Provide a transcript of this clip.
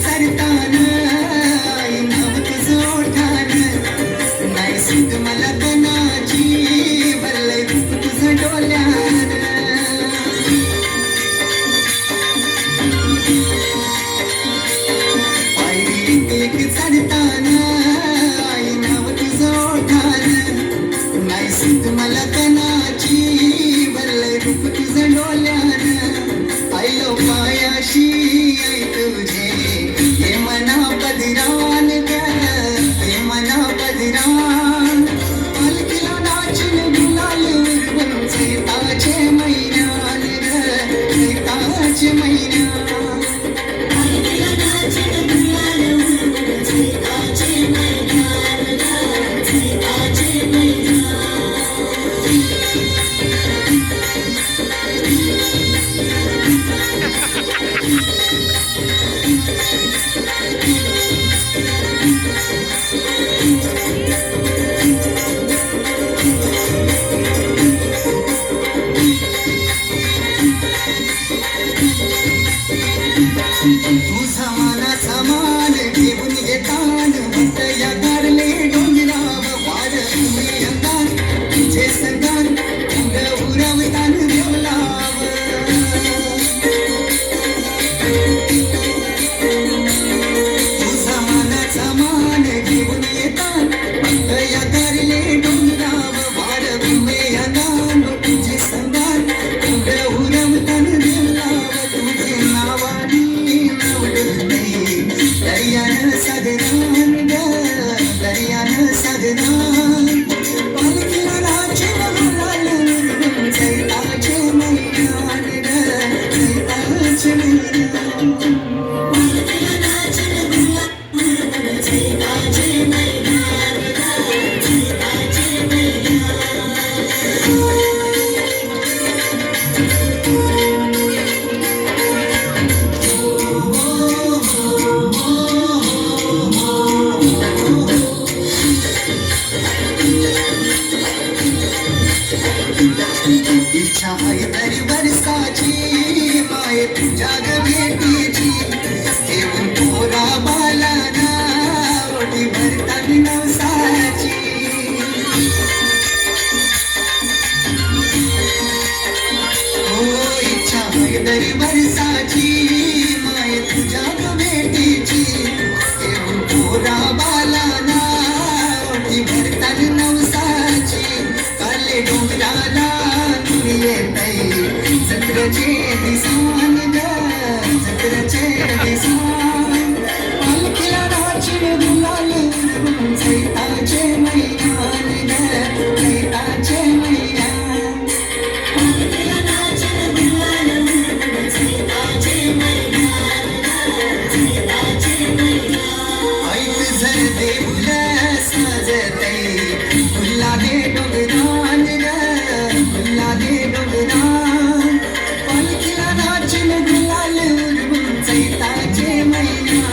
चरताना आई नाव तुझं ओठान नाही सूट मला तनाची भरलंय रूप तुझं डोल्यान पायरी एक चढताना आई नाव तुझं ओठान नाही सूट मला तनाची भरलंय रूप तुझं डोल्यान आईलो पायाशी आई तुझे हे मना पदरान ग हे मना पदरान पालखीला नाचून गुलाल उडवून चैताचे मैदान ग चैताचे मैदान पालखीला नाचून गुलाल उडवून चैताचे मैदान ग चैताचे मैदान तुझा मानाचा मान घेऊन येतान भक्त या गारले डोंगराव वार तुम्ही अंगान तुझे संगान उड उरवतान देवलाव तुझा मानाचा मान घेऊन येतान भक्त या गारले डोंगराव वार तुम्ही अंगान तुझे संगान उड उरवतान देवलाव तुझे नावानी दर्यान सागरान ग दर्यान सागरान पालखीला नाचून गुलाल उडवून चैताचे मैदान ग चैताचे मैदान पालखीला नाचून गुलाल उडवून चैताचे मैदान ग चैताचे मैदान इच्छा आहे तरी वर्षाची माय तुझ्या ग भेटीची घेऊन पोरा बालाना ओटी भरतात नवसाची हो इच्छा आहे तरी वर्षाची माय तुझ्या ग भेटीची घेऊन पोरा बालाना ओटी भरतात नवसाची काले डोंगराला जत्रचे दिसान ग जत्रचे दिसान पालखीला नाचून गुलाल उडवून चैताचे मैदान ग चैताचे मैदान पालखीला नाचून गुलाल उडवून चैताचे मैदान ग चैताचे मैदान ऐक जर देऊल साजतय फुला दे डोंगरान ग फुला दे डोंगरान पालखीला नाचून गुलाल उडवून चैताचे मैदान